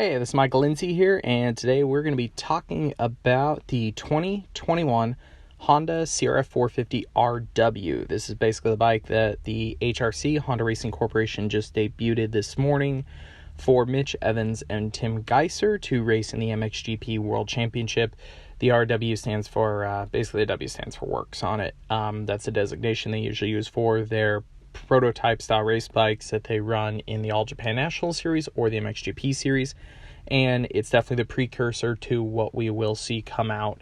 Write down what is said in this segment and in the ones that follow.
Hey, this is Lindsay here, and today we're going to be talking about the 2021 Honda CRF450RW. This is basically the bike that the HRC, Honda Racing Corporation, just debuted this morning for Mitch Evans and Tim Geiser to race in the MXGP World Championship. The RW stands for, basically the W stands for works on it. That's a designation they usually use for their prototype style race bikes that they run in the All Japan National Series or the MXGP Series, and it's definitely the precursor to what we will see come out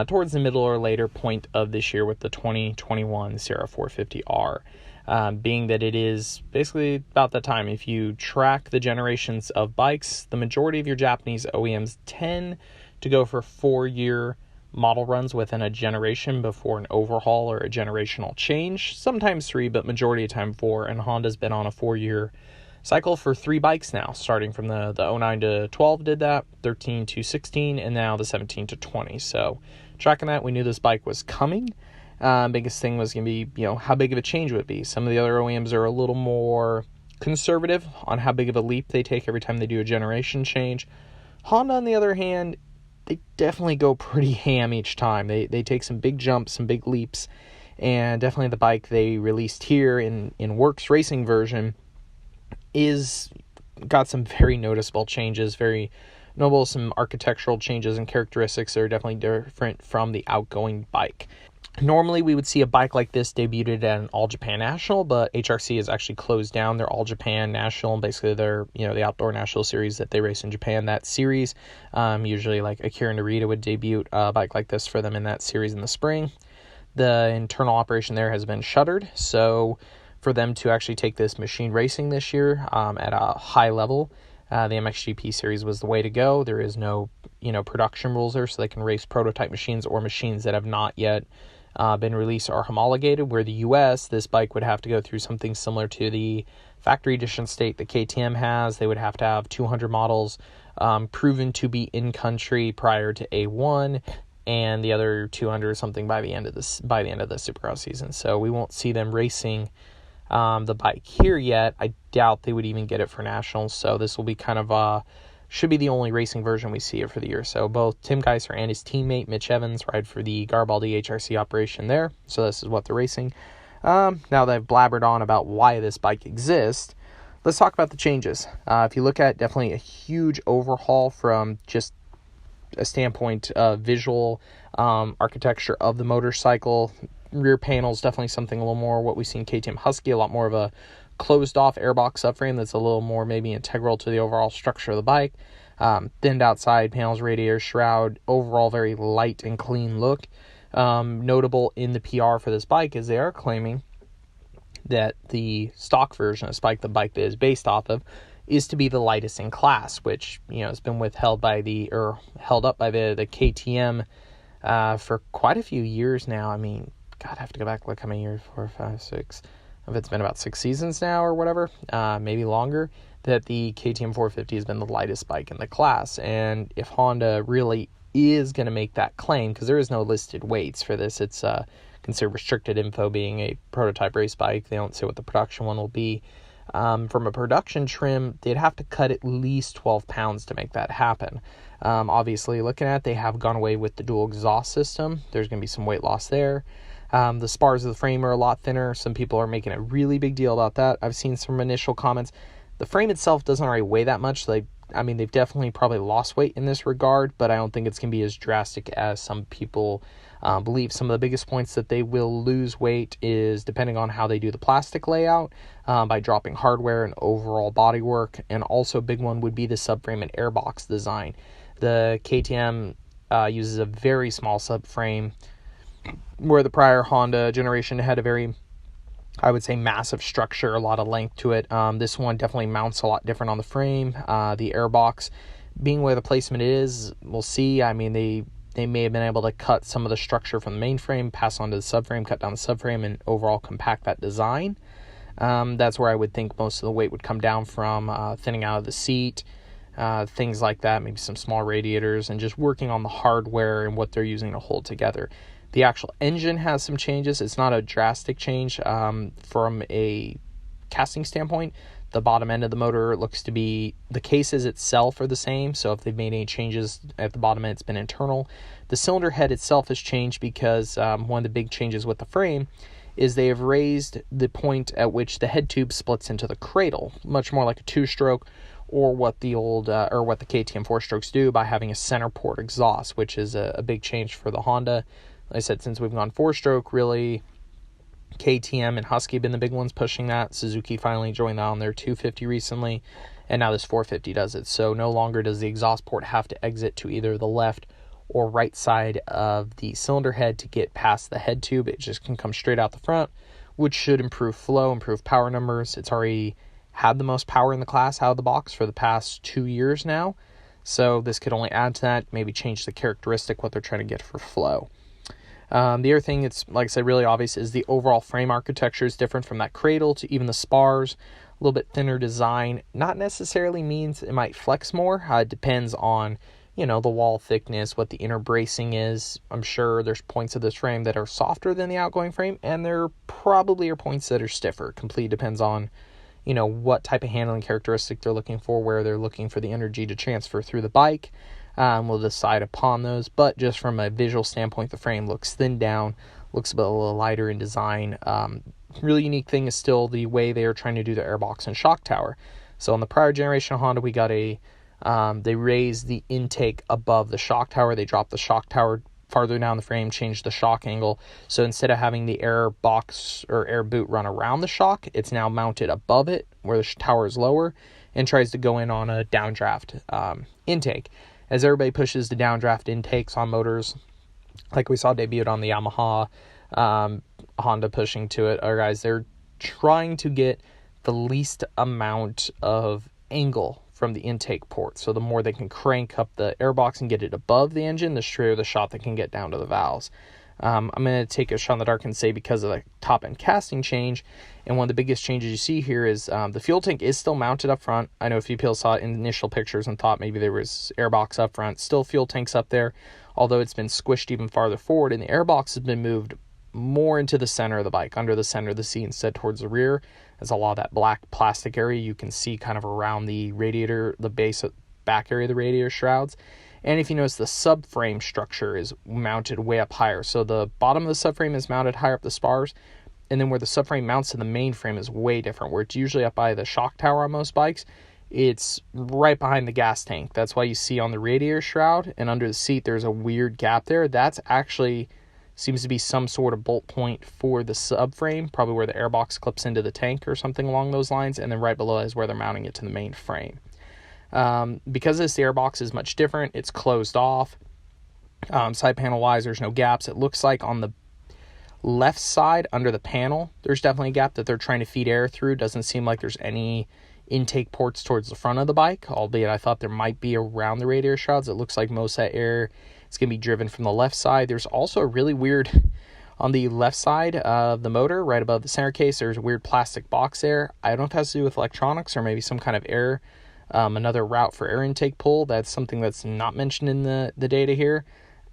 towards the middle or later point of this year with the 2021 CRF450R. Being that it is basically about that time. If you track the generations of bikes, the majority of your Japanese OEMs tend to go for 4-year model runs within a generation before an overhaul or a generational change. Sometimes 3, but majority of time 4. And Honda's been on a 4-year cycle for 3 bikes now, starting from the 09 to 12 did that, 13 to 16, and now the 17 to 20. So tracking that, we knew this bike was coming. Biggest thing was going to be, how big of a change would it be. Some of the other OEMs are a little more conservative on how big of a leap they take every time they do a generation change. Honda, on the other hand, they definitely go pretty ham each time. They take some big jumps, some big leaps, and definitely the bike they released here in Works Racing version is got some very noticeable changes, very notable, some architectural changes and characteristics that are definitely different from the outgoing bike. Normally, we would see a bike like this debuted at an All Japan National, but HRC has actually closed down their All Japan National, basically their, the outdoor national series that they race in Japan. That series, usually like Akira Narita would debut a bike like this for them in that series in the spring. The internal operation there has been shuttered, so for them to actually take this machine racing this year at a high level, the MXGP series was the way to go. There is no, production rules there, so they can race prototype machines or machines that have not yet been released or homologated. Where the US, this bike would have to go through something similar to the factory edition state that KTM has. They would have to have 200 models proven to be in country prior to A1, and the other 200 or something by the end of the Supercross season. So we won't see them racing the bike here yet. I doubt they would even get it for nationals. So this will be kind of should be the only racing version we see for the year. So both Tim Geiser and his teammate Mitch Evans ride for the Garibaldi HRC operation there. So this is what they're racing. Now that I've blabbered on about why this bike exists, let's talk about the changes. If you look at definitely a huge overhaul from just a standpoint of visual architecture of the motorcycle. Rear panels, definitely something a little more what we see in KTM Husky, a lot more of a closed off airbox subframe that's a little more maybe integral to the overall structure of the bike. Thinned outside panels, radiator, shroud, overall very light and clean look. Notable in the PR for this bike is they are claiming that the stock version of this bike, the bike that is based off of, is to be the lightest in class, which has been held up by the KTM for quite a few years now. I mean, God, I have to go back, look how many years, 4, 5, 6, if it's been about 6 seasons now or whatever, maybe longer, that the KTM 450 has been the lightest bike in the class. And if Honda really is going to make that claim, because there is no listed weights for this, it's considered restricted info being a prototype race bike. They don't say what the production one will be. From a production trim, they'd have to cut at least 12 pounds to make that happen. Obviously, looking at it, they have gone away with the dual exhaust system. There's going to be some weight loss there. The spars of the frame are a lot thinner. Some people are making a really big deal about that. I've seen some initial comments. The frame itself doesn't already weigh that much. They've definitely probably lost weight in this regard, but I don't think it's going to be as drastic as some people believe. Some of the biggest points that they will lose weight is depending on how they do the plastic layout, by dropping hardware and overall bodywork, and also a big one would be the subframe and airbox design. The KTM uses a very small subframe, where the prior Honda generation had a very, I would say, massive structure, a lot of length to it. This one definitely mounts a lot different on the frame. The airbox, being where the placement is, we'll see. I mean, they may have been able to cut some of the structure from the main frame, pass on to the subframe, cut down the subframe, and overall compact that design. That's where I would think most of the weight would come down from, thinning out of the seat, things like that, maybe some small radiators, and just working on the hardware and what they're using to hold together. The actual engine has some changes. It's not a drastic change from a casting standpoint. The bottom end of the motor looks to be, the cases itself are the same, so if they've made any changes at the bottom end, it's been internal. The cylinder head itself has changed because one of the big changes with the frame is they have raised the point at which the head tube splits into the cradle, much more like a two-stroke, or what the old what the KTM 4-strokes do by having a center port exhaust, which is a big change for the Honda. Like I said, since we've gone 4-stroke, really KTM and Husky have been the big ones pushing that. Suzuki finally joined that on their 250 recently, and now this 450 does it. So no longer does the exhaust port have to exit to either the left or right side of the cylinder head to get past the head tube. It just can come straight out the front, which should improve flow, improve power numbers. It's already had the most power in the class out of the box for the past 2 years now, so this could only add to that, maybe change the characteristic, what they're trying to get for flow. The other thing, it's like I said, really obvious, is the overall frame architecture is different from that cradle to even the spars. A little bit thinner design. Not necessarily means it might flex more. It depends on, the wall thickness, what the inner bracing is. I'm sure there's points of this frame that are softer than the outgoing frame, and there probably are points that are stiffer. Completely depends on, what type of handling characteristic they're looking for, where they're looking for the energy to transfer through the bike. We'll decide upon those, but just from a visual standpoint, the frame looks thinned down, looks a little lighter in design. Really unique thing is still the way they are trying to do the airbox and shock tower. So on the prior generation of Honda, we got they raised the intake above the shock tower. They dropped the shock tower farther down the frame, changed the shock angle. So instead of having the air box or air boot run around the shock, it's now mounted above it where the tower is lower and tries to go in on a downdraft intake. As everybody pushes the downdraft intakes on motors, like we saw debuted on the Yamaha, Honda pushing to it, they're trying to get the least amount of angle from the intake port. So the more they can crank up the airbox and get it above the engine, the straighter the shot they can get down to the valves. I'm going to take a shot in the dark and say because of the top end casting change, and one of the biggest changes you see here is the fuel tank is still mounted up front. I know a few people saw it in initial pictures and thought maybe there was airbox up front. Still fuel tanks up there, although it's been squished even farther forward, and the airbox has been moved more into the center of the bike, under the center of the seat instead towards the rear. There's a lot of that black plastic area you can see kind of around the radiator, the base back area of the radiator shrouds. And if you notice, the subframe structure is mounted way up higher. So the bottom of the subframe is mounted higher up the spars, and then where the subframe mounts to the main frame is way different. Where it's usually up by the shock tower on most bikes, it's right behind the gas tank. That's why you see on the radiator shroud and under the seat there's a weird gap there. That's actually seems to be some sort of bolt point for the subframe, probably where the airbox clips into the tank or something along those lines, and then right below is where they're mounting it to the main frame. Because this airbox is much different, it's closed off. Side panel wise, there's no gaps. It looks like on the left side under the panel, there's definitely a gap that they're trying to feed air through. Doesn't seem like there's any intake ports towards the front of the bike, albeit I thought there might be around the radiator shrouds. It looks like most of that air is going to be driven from the left side. There's also a really weird, on the left side of the motor, right above the center case, there's a weird plastic box there. I don't know if it has to do with electronics or maybe some kind of air, another route for air intake pull. That's something that's not mentioned in the data here.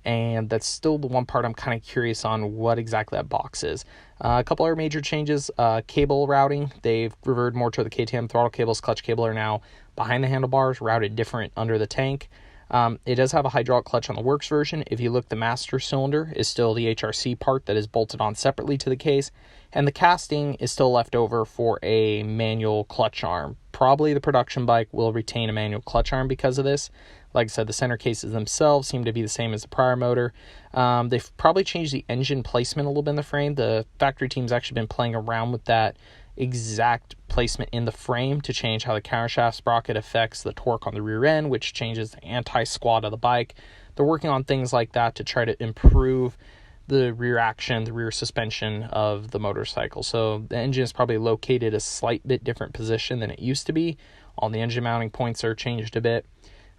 And that's still the one part I'm kind of curious on what exactly that box is. A couple other major changes, cable routing. They've reverted more to the KTM. Throttle cables, clutch cable are now behind the handlebars, routed different under the tank. It does have a hydraulic clutch on the works version. If you look, the master cylinder is still the HRC part that is bolted on separately to the case, and the casting is still left over for a manual clutch arm. Probably the production bike will retain a manual clutch arm because of this. Like I said, the center cases themselves seem to be the same as the prior motor. They've probably changed the engine placement a little bit in the frame. The factory team's actually been playing around with that exact placement in the frame to change how the countershaft sprocket affects the torque on the rear end, which changes the anti-squat of the bike. They're working on things like that to try to improve the rear action, the rear suspension of the motorcycle. So the engine is probably located a slight bit different position than it used to be. All the engine mounting points are changed a bit.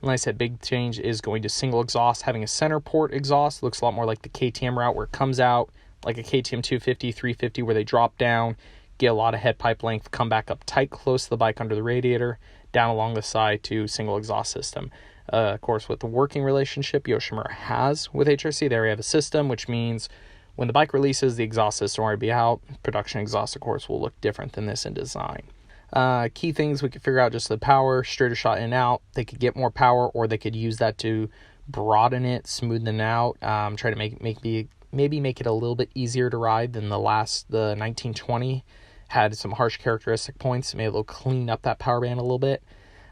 And like I said, big change is going to single exhaust. Having a center port exhaust looks a lot more like the KTM route, where it comes out like a KTM 250, 350, where they drop down, get a lot of head pipe length, come back up tight close to the bike under the radiator, down along the side to single exhaust system. Of course, with the working relationship Yoshimura has with HRC, they already have a system, which means when the bike releases, the exhaust system will already be out. Production exhaust, of course, will look different than this in design. Key things we could figure out: just the power, straighter shot in and out. They could get more power, or they could use that to broaden it, smoothen it out, try to maybe make it a little bit easier to ride than the 1920 had some harsh characteristic points. Maybe they'll clean up that power band a little bit.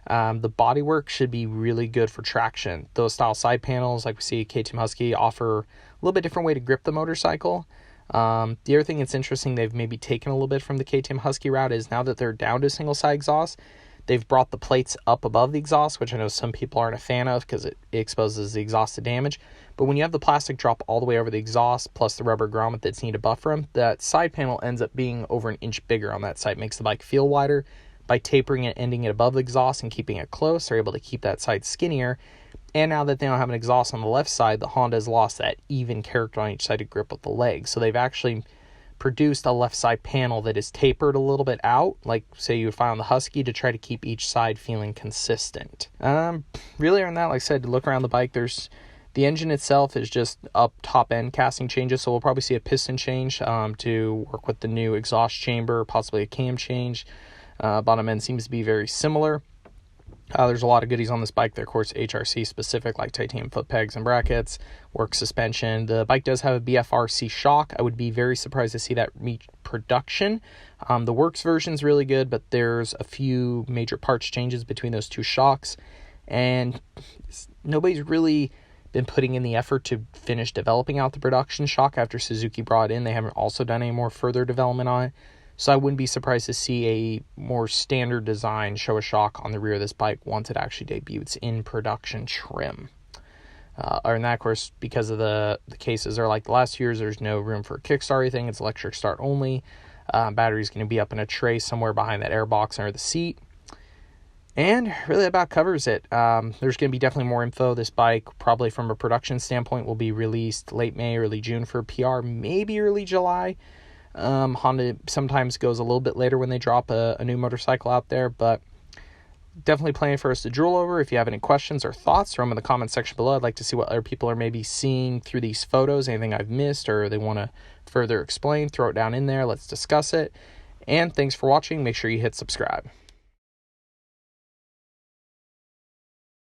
The bodywork should be really good for traction. Those style side panels, like we see KTM Husky, offer a little bit different way to grip the motorcycle. The other thing that's interesting, they've maybe taken a little bit from the KTM Husky route, is now that they're down to single side exhaust, they've brought the plates up above the exhaust, which I know some people aren't a fan of because it exposes the exhaust to damage. But when you have the plastic drop all the way over the exhaust, plus the rubber grommet that's needed to buffer them, that side panel ends up being over an inch bigger on that side. Makes the bike feel wider. By tapering it, ending it above the exhaust and keeping it close, they're able to keep that side skinnier. And now that they don't have an exhaust on the left side, the Honda has lost that even character on each side to grip with the legs. So they've actually produced a left side panel that is tapered a little bit out, like say you would find on the Husky, to try to keep each side feeling consistent. Really on that, like I said, to look around the bike, the engine itself is just up top end casting changes, so we'll probably see a piston change to work with the new exhaust chamber, possibly a cam change. Bottom end seems to be very similar. There's a lot of goodies on this bike. They're, of course, HRC specific, like titanium foot pegs and brackets, work suspension. The bike does have a BFRC shock. I would be very surprised to see that meet production. The works version's really good, but there's a few major parts changes between those two shocks, and nobody's really been putting in the effort to finish developing out the production shock after Suzuki brought it in. They haven't also done any more further development on it. So I wouldn't be surprised to see a more standard design show a shock on the rear of this bike once it actually debuts in production trim. Other than that, of course, because of the cases are like the last few years, there's no room for a kickstart or anything. It's electric start only. Battery's going to be up in a tray somewhere behind that airbox under the seat. And really that about covers it. There's going to be definitely more info. This bike, probably from a production standpoint, will be released late May, early June for PR, maybe early July. Honda sometimes goes a little bit later when they drop a new motorcycle out there, but definitely planning for us to drool over. If you have any questions or thoughts, throw them in the comment section below. I'd like to see what other people are maybe seeing through these photos, anything I've missed or they want to further explain, throw it down in there. Let's discuss it. And thanks for watching. Make sure you hit subscribe.